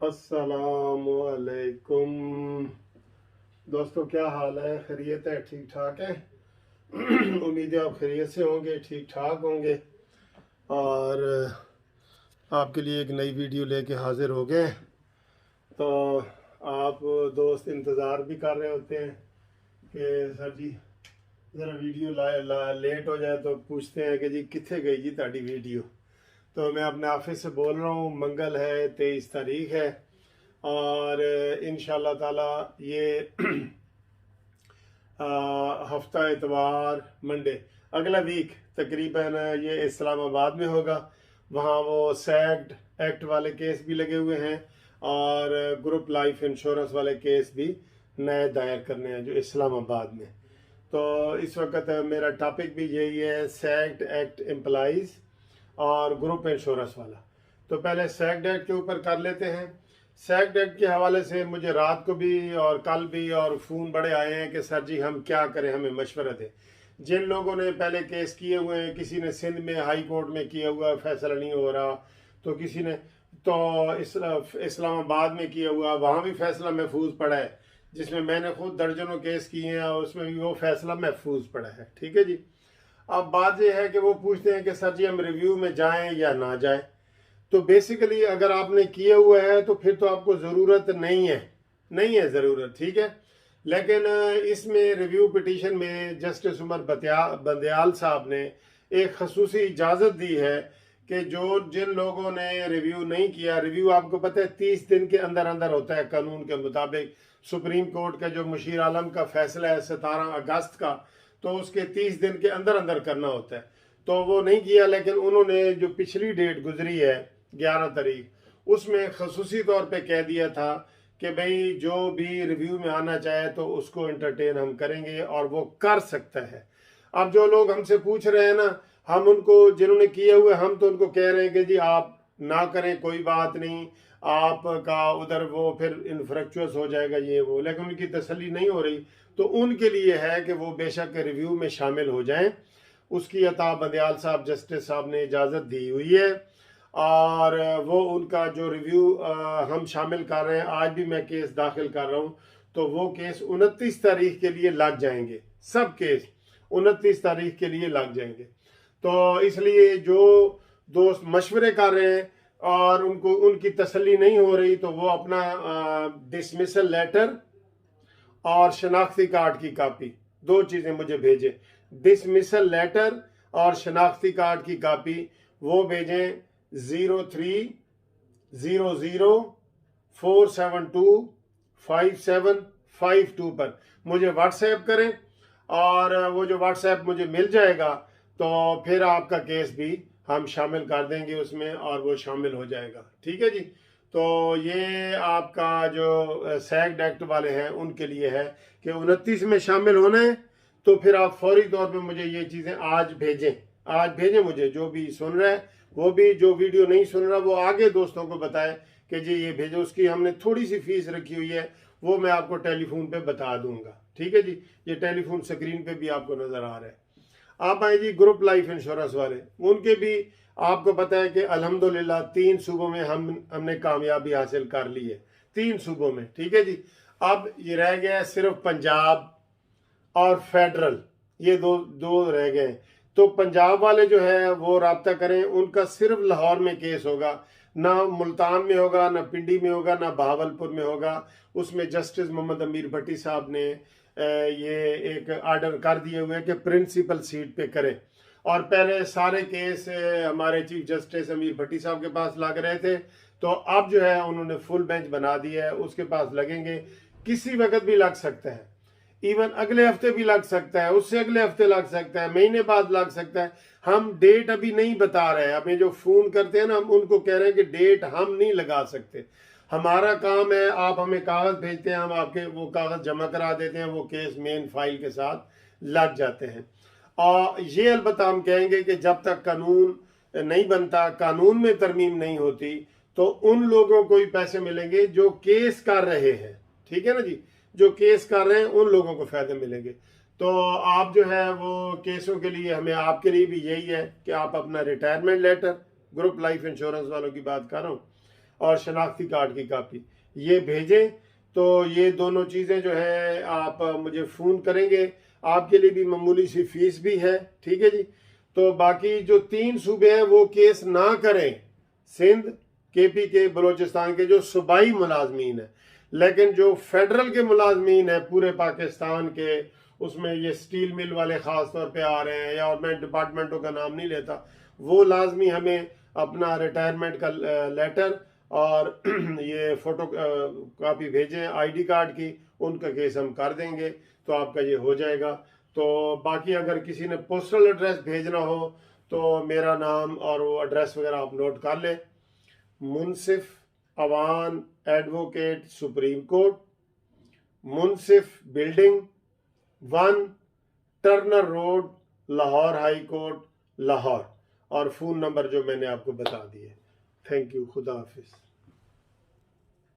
अस्सलामुअलैकुम दोस्तों, क्या हाल है? खैरियत है? ठीक ठाक है। उम्मीद है आप खैरियत से होंगे, ठीक ठाक होंगे। और आपके लिए एक नई वीडियो लेके हाजिर हो गए। तो आप दोस्त इंतज़ार भी कर रहे होते हैं कि सर जी ज़रा वीडियो लेट हो जाए तो पूछते हैं कि जी कित्थे गई जी ताड़ी वीडियो। तो मैं अपने ऑफिस से बोल रहा हूँ, मंगल है, 23 तारीख है और इंशाल्लाह ताला ये हफ्ता इतवार मंडे अगला वीक तकरीबन ये इस्लामाबाद में होगा। वहाँ वो सैक्ड एक्ट वाले केस भी लगे हुए हैं और ग्रुप लाइफ इंश्योरेंस वाले केस भी नए दायर करने हैं जो इस्लामाबाद में। तो इस वक्त मेरा टॉपिक भी यही है, सैक्ड एक्ट एम्प्लॉइज़ और ग्रुप इंश्योरेंस वाला। तो पहले सैक्ड एक्ट के ऊपर कर लेते हैं। सैक्ड एक्ट के हवाले से मुझे रात को भी और कल भी और फ़ोन बड़े आए हैं कि सर जी हम क्या करें, हमें मशवरा दें। जिन लोगों ने पहले केस किए हुए हैं, किसी ने सिंध में हाई कोर्ट में किया हुआ, फैसला नहीं हो रहा, तो किसी ने तो इस्लामाबाद में किया हुआ, वहाँ भी फैसला महफूज पड़ा है, जिसमें मैंने खुद दर्जनों केस किए हैं और उसमें भी वो फैसला महफूज पड़ा है। ठीक है जी। अब बात यह है कि वो पूछते हैं कि सर जी हम रिव्यू में जाएं या ना जाएं। तो बेसिकली अगर आपने किया हुआ है तो फिर तो आपको ज़रूरत नहीं है ज़रूरत, ठीक है। लेकिन इसमें रिव्यू पिटीशन में जस्टिस उमर बंदयाल साहब ने एक खसूसी इजाज़त दी है कि जो जिन लोगों ने रिव्यू नहीं किया, रिव्यू आपको पता है 30 दिन के अंदर अंदर होता है कानून के मुताबिक। सुप्रीम कोर्ट का जो मुशीर आलम का फैसला है 17 अगस्त का, तो उसके 30 दिन के अंदर अंदर करना होता है। तो वो नहीं किया, लेकिन उन्होंने जो पिछली डेट गुजरी है 11 तारीख, उसमें खसूसी तौर पे कह दिया था कि भाई जो भी रिव्यू में आना चाहे तो उसको एंटरटेन हम करेंगे और वो कर सकता है। अब जो लोग हमसे पूछ रहे हैं ना, हम उनको जिन्होंने किए हुए हम तो उनको कह रहे हैं कि जी आप ना करें, कोई बात नहीं, आपका उधर वो फिर इन्फ्रेक्चुअस हो जाएगा ये वो, लेकिन उनकी तसल्ली नहीं हो रही। तो उनके लिए है कि वो बेशक रिव्यू में शामिल हो जाएं। उसकी अता बंदयाल साहब जस्टिस साहब ने इजाज़त दी हुई है और वो उनका जो रिव्यू हम शामिल कर रहे हैं, आज भी मैं केस दाखिल कर रहा हूँ, तो वो केस 29 तारीख के लिए लग जाएंगे। सब केस 29 तारीख के लिए लग जाएंगे। तो इसलिए जो दोस्त मशवरे कर रहे हैं और उनको उनकी तसल्ली नहीं हो रही, तो वो अपना डिसमिसल लेटर और शनाख्ती कार्ड की कॉपी, दो चीज़ें मुझे भेजें। डिसमिसल लेटर और शनाख्ती कार्ड की कॉपी वो भेजें 0300472572 पर। मुझे व्हाट्सएप करें और वो जो व्हाट्सएप मुझे मिल जाएगा तो फिर आपका केस भी हम शामिल कर देंगे उसमें और वो शामिल हो जाएगा। ठीक है जी। तो ये आपका जो सैक्ड एक्ट वाले हैं उनके लिए है कि 29 में शामिल होना है। तो फिर आप फौरी तौर पे मुझे ये चीज़ें आज भेजें मुझे, जो भी सुन रहा है वो भी, जो वीडियो नहीं सुन रहा वो आगे दोस्तों को बताए कि जी ये भेजो। उसकी हमने थोड़ी सी फीस रखी हुई है, वो मैं आपको टेलीफोन पे बता दूंगा। ठीक है जी। ये टेलीफोन स्क्रीन पे भी आपको नज़र आ रहा है। आप आए जी ग्रुप लाइफ इंश्योरेंस वाले, उनके भी आपको पता है कि अल्हम्दुलिल्लाह 3 सूबों में हमने कामयाबी हासिल कर ली है, 3 सूबों में। ठीक है जी। अब ये रह गया है सिर्फ पंजाब और फेडरल, ये दो रह गए। तो पंजाब वाले जो है वो राब्ता करें, उनका सिर्फ लाहौर में केस होगा, ना मुल्तान में होगा, ना पिंडी में होगा, ना बहावलपुर में होगा। उसमें जस्टिस मोहम्मद अमीर भट्टी साहब ने ये एक आर्डर कर दिए हुए कि प्रिंसिपल सीट पे करें। और पहले सारे केस हमारे चीफ जस्टिस अमीर भट्टी साहब के पास लग रहे थे, तो अब जो है उन्होंने फुल बेंच बना दिया है, उसके पास लगेंगे। किसी वक्त भी लग सकता है, इवन अगले हफ्ते भी लग सकता है, उससे अगले हफ्ते लग सकता है, महीने बाद लग सकता है। हम डेट अभी नहीं बता रहे हैं। हमें जो फोन करते हैं ना, हम उनको कह रहे हैं कि डेट हम नहीं लगा सकते। हमारा काम है, आप हमें कागज भेजते हैं, हम आपके वो कागज जमा करा देते हैं, वो केस मेन फाइल के साथ लग जाते हैं। और ये अलबत्ता हम कहेंगे कि जब तक कानून नहीं बनता, कानून में तरमीम नहीं होती, तो उन लोगों को ही पैसे मिलेंगे जो केस कर रहे हैं। ठीक है ना जी। जो केस कर रहे हैं उन लोगों को फायदे मिलेंगे। तो आप जो है वो केसों के लिए, हमें आपके लिए भी यही है कि आप अपना retirement letter, group life insurance वालों की बात कर रहा हूँ, और शनाख्ती कार्ड की कॉपी ये भेजें। तो ये दोनों चीज़ें जो है आप मुझे फ़ोन करेंगे, आपके लिए भी मामूली सी फीस भी है, ठीक है जी। तो बाकी जो 3 सूबे हैं वो केस ना करें, सिंध, केपी के, बलोचिस्तान के जो सूबाई मुलाजमीन है, लेकिन जो फेडरल के मुलाजमीन है पूरे पाकिस्तान के, उसमें ये स्टील मिल वाले ख़ास तौर पे आ रहे हैं, या और मैं डिपार्टमेंटों का नाम नहीं लेता, वो लाजमी हमें अपना रिटायरमेंट का लेटर और ये फोटो कॉपी भेजें आईडी कार्ड की, उनका केस हम कर देंगे, तो आपका ये हो जाएगा। तो बाकी अगर किसी ने पोस्टल एड्रेस भेजना हो तो मेरा नाम और वो एड्रेस वगैरह आप नोट कर लें। Munsif Awan advocate supreme court, Munsif building 1 Turner road, Lahore high court, Lahore, और फ़ोन नंबर जो मैंने आपको बता दिए। थैंक यू, खुदा हाफिज़।